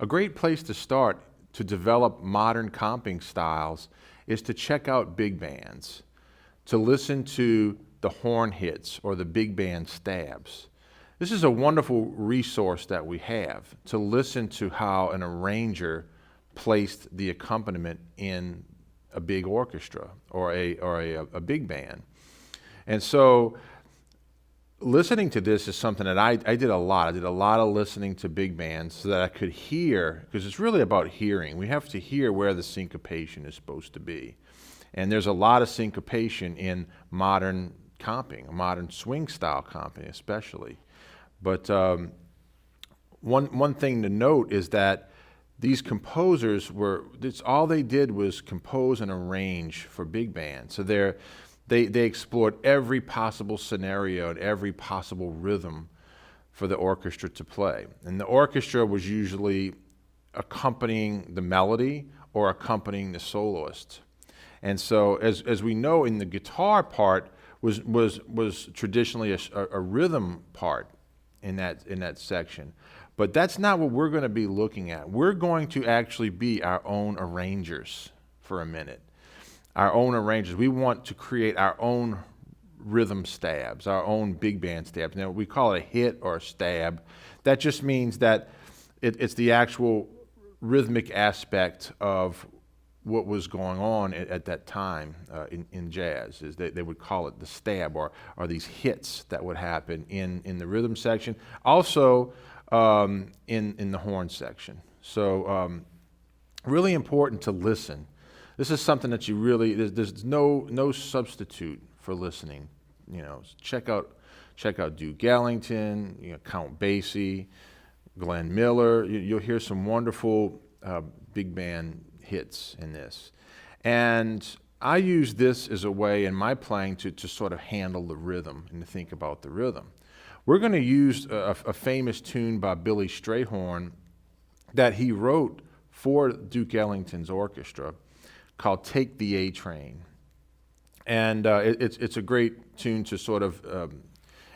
A great place to start to develop modern comping styles is to check out big bands, to listen to the horn hits or the big band stabs. This is a wonderful resource that we have to listen to how an arranger placed the accompaniment in a big orchestra or a big band. And so listening to this is something that I did a lot. I did a lot of listening to big bands so that I could hear, because it's really about hearing. We have to hear where the syncopation is supposed to be. And there's a lot of syncopation in modern comping, modern swing style comping especially. But one thing to note is that these composers all they did was compose and arrange for big bands. So they explored every possible scenario and every possible rhythm for the orchestra to play. And the orchestra was usually accompanying the melody or accompanying the soloist. And so as we know, in the guitar part was traditionally a rhythm part in that section. But that's not what we're going to be looking at. We're going to actually be our own arrangers for a minute. Our own arrangers. We want to create our own rhythm stabs, our own big band stabs. Now, we call it a hit or a stab. That just means that it's the actual rhythmic aspect of what was going on at that time in jazz. Is they would call it the stab or these hits that would happen in the rhythm section, also in the horn section. So really important to listen. This is something that you really, there's no substitute for listening. You know, check out Duke Ellington, Count Basie, Glenn Miller. You'll hear some wonderful big band hits in this. And I use this as a way in my playing to sort of handle the rhythm and to think about the rhythm. We're going to use a famous tune by Billy Strayhorn that he wrote for Duke Ellington's orchestra called Take the A Train. And it's a great tune to sort of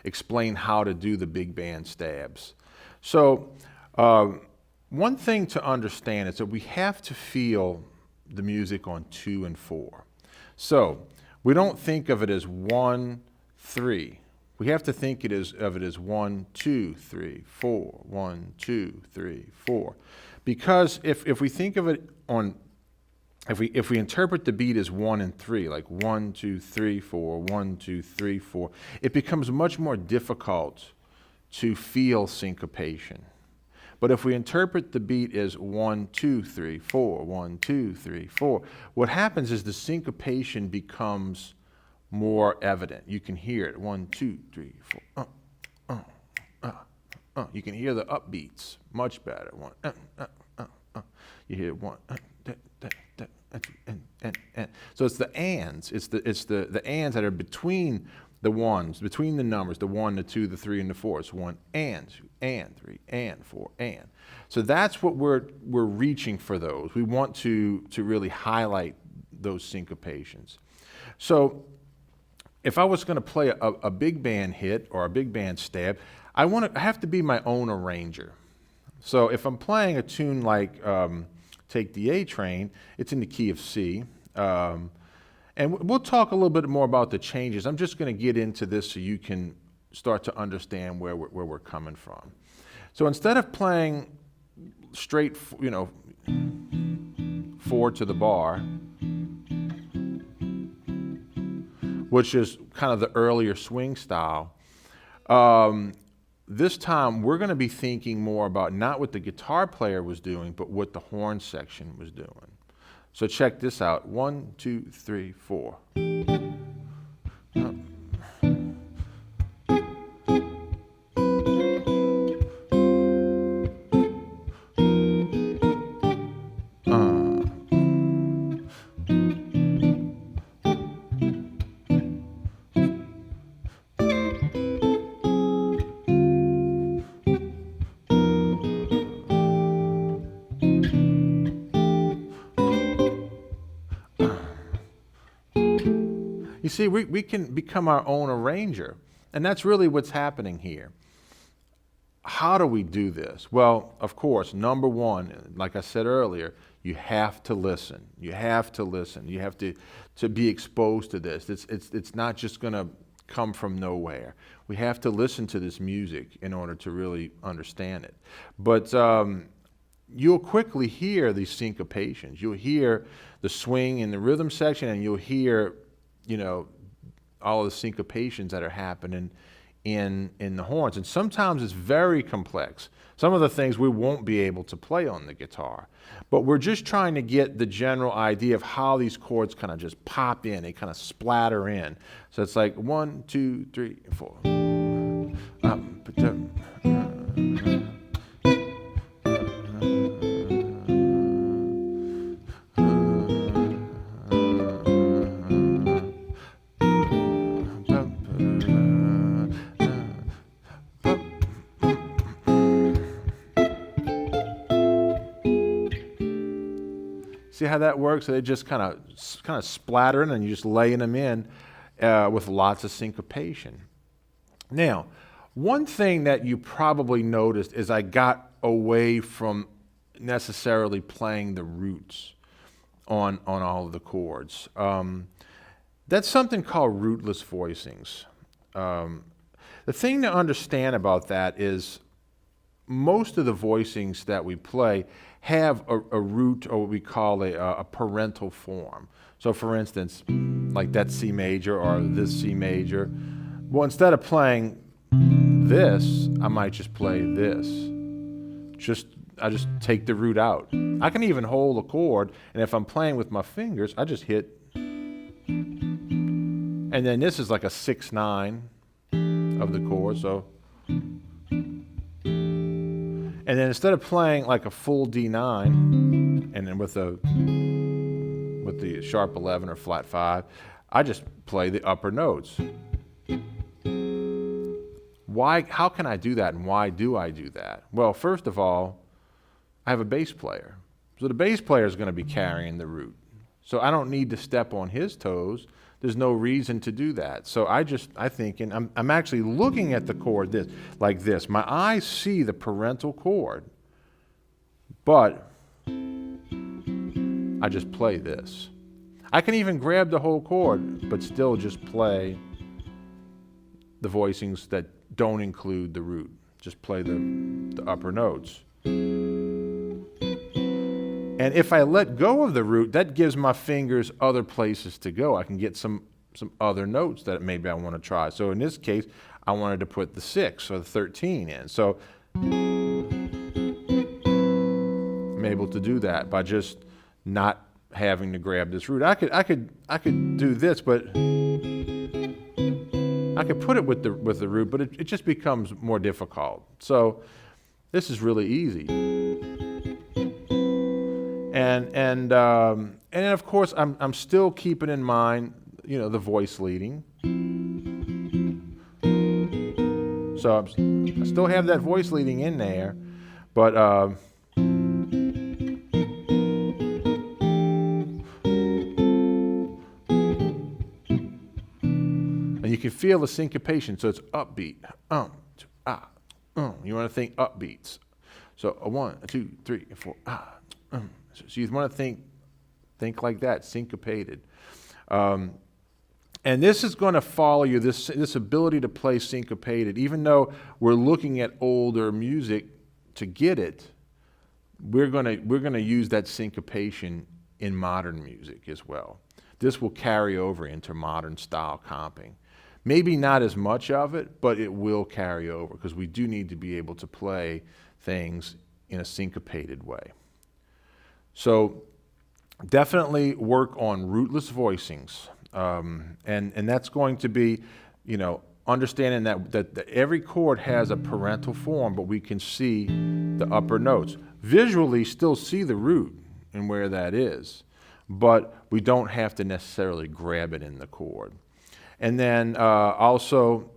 explain how to do the big band stabs. So one thing to understand is that we have to feel the music on 2 and 4. So we don't think of it as 1, 3. We have to think of it as 1, 2, 3, 4, 1, 2, 3, 4. Because if we think of it on, if we interpret the beat as 1 and 3, like 1, 2, 3, 4, 1, 2, 3, 4, it becomes much more difficult to feel syncopation. But if we interpret the beat as 1, 2, 3, 4, 1, 2, 3, 4, what happens is the syncopation becomes more evident. You can hear it. 1, 2, 3, 4. You can hear the upbeats much better. 1. You hear 1. And. So it's the ands. It's the ands that are between the ones, between the numbers, the 1, the 2, the 3, and the 4. It's 1 and 2 and 3 and 4 and. So that's what we're reaching for those. We want to really highlight those syncopations. So if I was going to play a big band hit or a big band stab, I have to be my own arranger. So if I'm playing a tune like Take the A Train, it's in the key of C. And we'll talk a little bit more about the changes. I'm just going to get into this so you can start to understand where we're coming from. So instead of playing straight, 4 to the bar, which is kind of the earlier swing style, this time we're going to be thinking more about not what the guitar player was doing, but what the horn section was doing. So check this out. 1, 2, 3, 4. You see, we can become our own arranger, and that's really what's happening here. how do we do this? Well, of course, number one, like I said earlier, you have to listen. You have to listen. You have to be exposed to this. It's not just going to come from nowhere. We have to listen to this music in order to really understand it. But you'll quickly hear these syncopations. You'll hear the swing in the rhythm section, and you'll hear, all of the syncopations that are happening in the horns. And sometimes it's very complex. Some of the things we won't be able to play on the guitar. But we're just trying to get the general idea of how these chords kind of just pop in. They kind of splatter in. So it's like 1, 2, 3, 4. See how that works? So they just kind of splatter in, and you're just laying them in with lots of syncopation. Now, one thing that you probably noticed is I got away from necessarily playing the roots on all of the chords. That's something called rootless voicings. The thing to understand about that is most of the voicings that we play have a root, or what we call a parental form. So for instance, like that C major or this C major, well, instead of playing this, I might just play this. I just take the root out. I can even hold a chord, and if I'm playing with my fingers, I just hit. And then this is like a 6/9 of the chord, so. And then instead of playing like a full D9, and then with the sharp 11 or flat 5, I just play the upper notes. Why? How can I do that, and why do I do that? Well, first of all, I have a bass player. So the bass player is going to be carrying the root. So I don't need to step on his toes. There's no reason to do that. So I think, and I'm actually looking at the chord like this. My eyes see the parental chord, but I just play this. I can even grab the whole chord, but still just play the voicings that don't include the root. Just play the upper notes. And if I let go of the root, that gives my fingers other places to go. I can get some other notes that maybe I want to try. So in this case, I wanted to put the 6 or the 13 in. So I'm able to do that by just not having to grab this root. I could do this, but I could put it with the root, but it just becomes more difficult. So this is really easy. And then of course I'm still keeping in mind, the voice leading. So I still have that voice leading in there, but and you can feel the syncopation. So it's upbeat. You want to think upbeats. So 1, 2, 3, 4. So you want to think like that, syncopated. And this is going to follow you, this ability to play syncopated. Even though we're looking at older music to get it, we're going to use that syncopation in modern music as well. This will carry over into modern style comping. Maybe not as much of it, but it will carry over because we do need to be able to play things in a syncopated way. So definitely work on rootless voicings. And that's going to be, understanding that every chord has a parental form, but we can see the upper notes. Visually still see the root and where that is, but we don't have to necessarily grab it in the chord. And then also,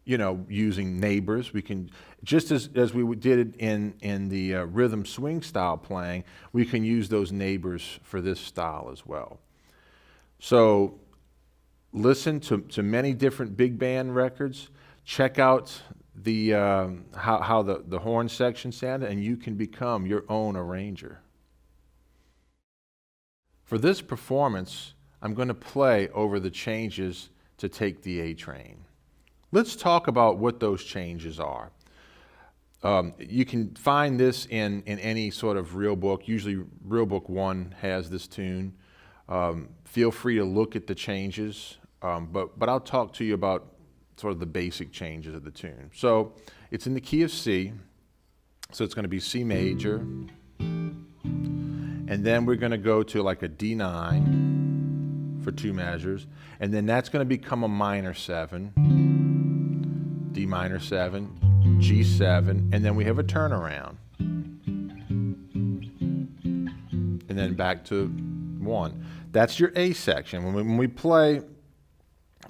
using neighbors, we can, just as we did in the rhythm swing style playing, we can use those neighbors for this style as well. So listen to many different big band records. check out the how the horn section sounded, and you can become your own arranger. For this performance, I'm going to play over the changes to take the A train. Let's talk about what those changes are. You can find this in any sort of real book. Usually Real Book 1 has this tune. Feel free to look at the changes, but I'll talk to you about sort of the basic changes of the tune. So it's in the key of C, so it's going to be C major, and then we're going to go to like a D9 for 2 measures, and then that's going to become a minor 7, D minor 7, G7, and then we have a turnaround, and then back to 1. That's your A section. When we play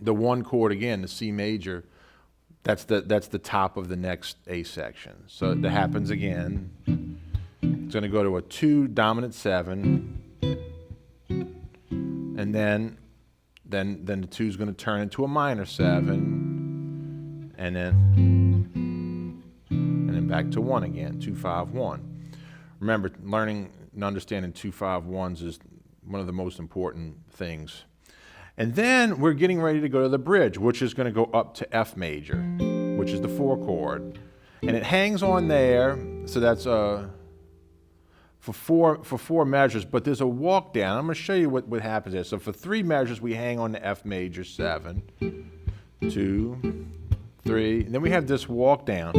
the 1 chord again, the C major, that's the top of the next A section. So that happens again. It's going to go to a 2 dominant 7, and then the 2 is going to turn into a minor 7, and then back to 1 again, 2 5 1. Remember, learning and understanding 2 5 1s is one of the most important things. And then we're getting ready to go to the bridge, which is going to go up to F major, which is the 4 chord. And it hangs on there, so that's for four measures, but there's a walk down. I'm going to show you what happens there. So for 3 measures, we hang on to F major 7, 2, 3, and then we have this walk down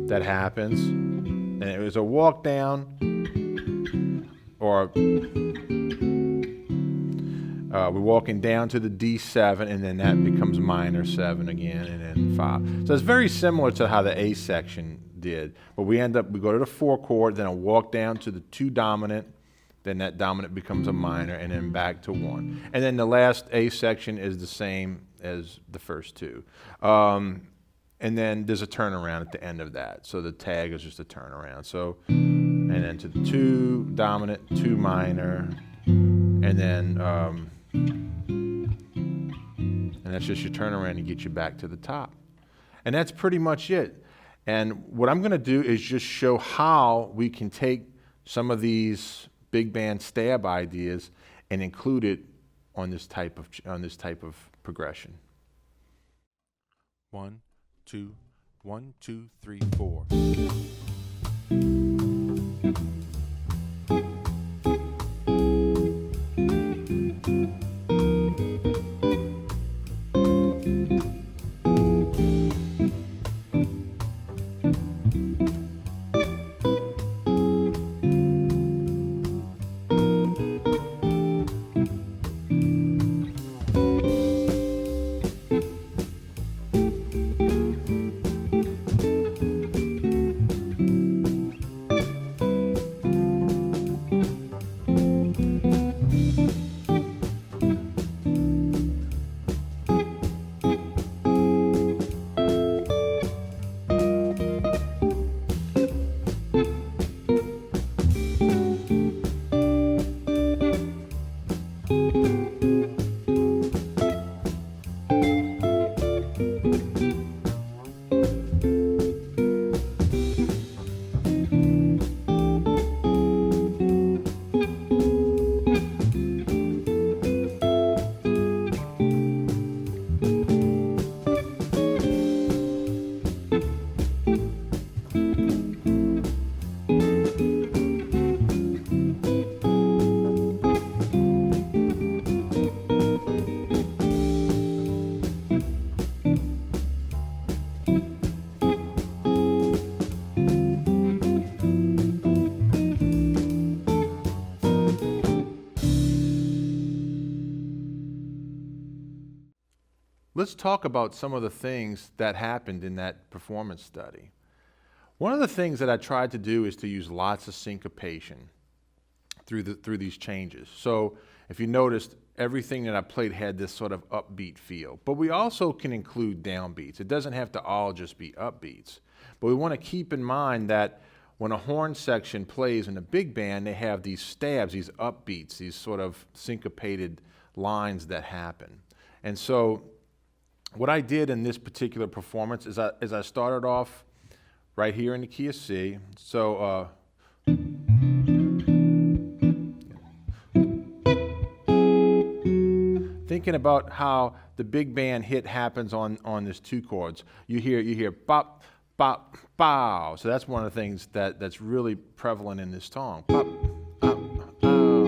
that happens, and it was a walk down, or we're walking down to the D7, and then that becomes minor 7 again, and then 5. So it's very similar to how the A section did, but we go to the 4 chord, then a walk down to the 2 dominant, then that dominant becomes a minor, and then back to 1. And then the last A section is the same as the first 2. And then there's a turnaround at the end of that. So the tag is just a turnaround. So, and then to the 2 dominant, 2 minor, and then and that's just your turnaround to get you back to the top. And that's pretty much it. And what I'm going to do is just show how we can take some of these big band stab ideas and include it on this type of progression. 1 2 1 2 3 4. Let's talk about some of the things that happened in that performance study. One of the things that I tried to do is to use lots of syncopation through these changes. So if you noticed, everything that I played had this sort of upbeat feel. But we also can include downbeats. It doesn't have to all just be upbeats. But we want to keep in mind that when a horn section plays in a big band, they have these stabs, these upbeats, these sort of syncopated lines that happen. And so what I did in this particular performance is I started off right here in the key of C. So thinking about how the big band hit happens on this 2 chords. You hear bop, bop, bow. So that's one of the things that's really prevalent in this song. Bop, bop, bow.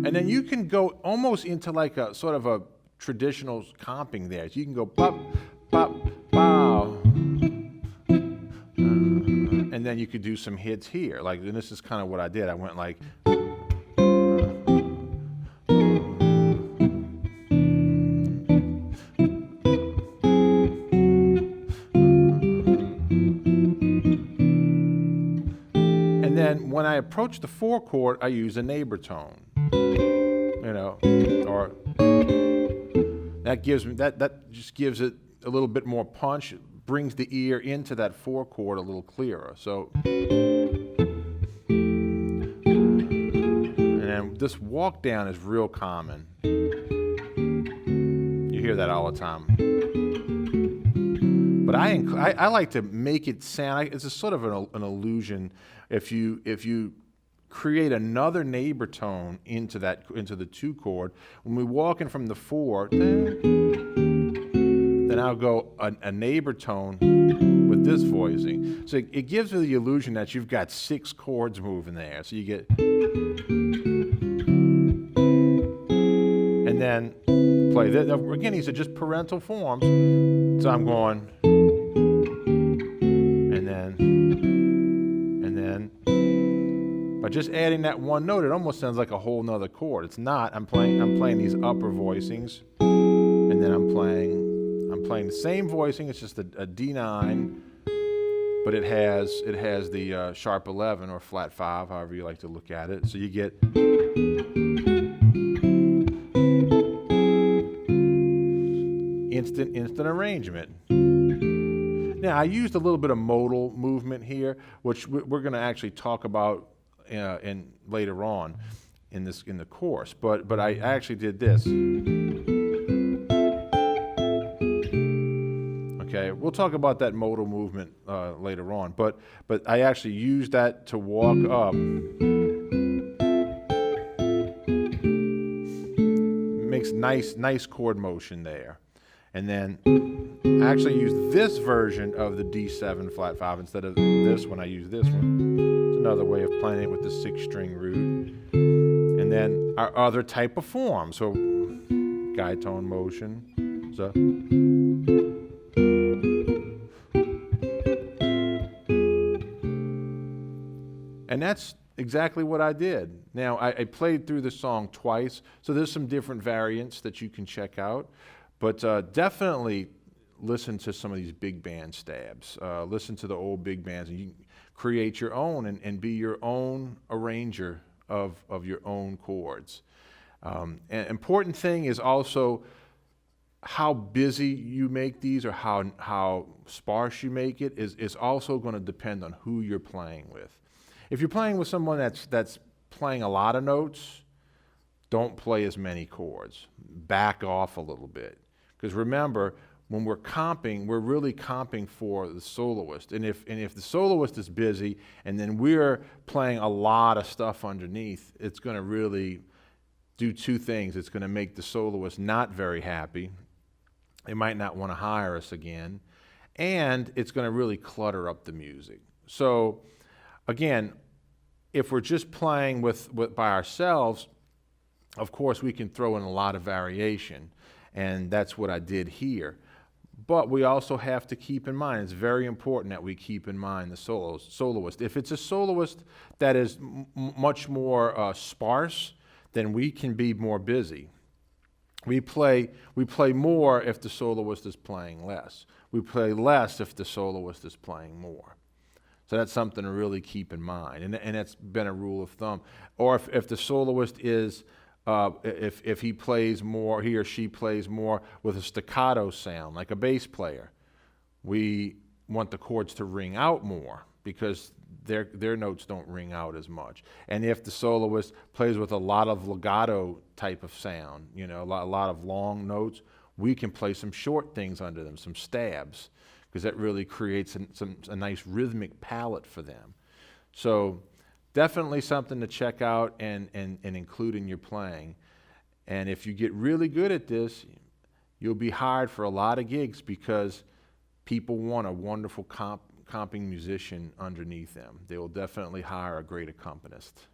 And then you can go almost into like a sort of a traditional comping there. So you can go bop, bop, bow. And then you could do some hits here. Like, and this is kind of what I did. I went like, and then when I approach the 4 chord, I use a neighbor tone. You know, or that gives me that just gives it a little bit more punch. It brings the ear into that 4 chord a little clearer. So, and then this walk down is real common. You hear that all the time. But I like to make it sound. It's a sort of an illusion. If you create another neighbor tone into the 2 chord, when we walk in from the 4, then I'll go a neighbor tone with this voicing. So it gives you the illusion that you've got 6 chords moving there. So you get, and then play that. Again, these are just parental forms. So I'm going, and then, by just adding that one note, it almost sounds like a whole nother chord. It's not. I'm playing these upper voicings, and then I'm playing the same voicing. It's just a D9, but it has the sharp 11 or flat 5, however you like to look at it. So you get instant arrangement. Now I used a little bit of modal movement here, which we're going to actually talk about in later on in the course. But I actually did this. Okay, we'll talk about that modal movement later on. But I actually used that to walk up. Makes nice chord motion there. And then I actually use this version of the D7 flat 5 instead of this one. I use this one. It's another way of playing it with the 6-string root. And then our other type of form. So guide tone motion. So and that's exactly what I did. Now I played through the song twice, so there's some different variants that you can check out. But definitely listen to some of these big band stabs. Listen to the old big bands, and you create your own and be your own arranger of your own chords. An important thing is also how busy you make these, or how sparse you make it is also going to depend on who you're playing with. If you're playing with someone that's playing a lot of notes, don't play as many chords. Back off a little bit. Because remember, when we're comping, we're really comping for the soloist. And if the soloist is busy and then we're playing a lot of stuff underneath, it's going to really do 2 things. It's going to make the soloist not very happy. They might not want to hire us again. And it's going to really clutter up the music. So again, if we're just playing by ourselves, of course we can throw in a lot of variation. And that's what I did here. But we also have to keep in mind, it's very important that we keep in mind the soloist. If it's a soloist that is much more sparse, then we can be more busy. We play more if the soloist is playing less. We play less if the soloist is playing more. So that's something to really keep in mind. And that's been a rule of thumb. Or if the soloist is if he plays more, he or she plays more with a staccato sound, like a bass player, we want the chords to ring out more because their notes don't ring out as much. And if the soloist plays with a lot of legato type of sound, a lot of long notes, we can play some short things under them, some stabs, because that really creates a nice rhythmic palette for them. So definitely something to check out and include in your playing. And if you get really good at this, you'll be hired for a lot of gigs because people want a wonderful comping musician underneath them. They will definitely hire a great accompanist.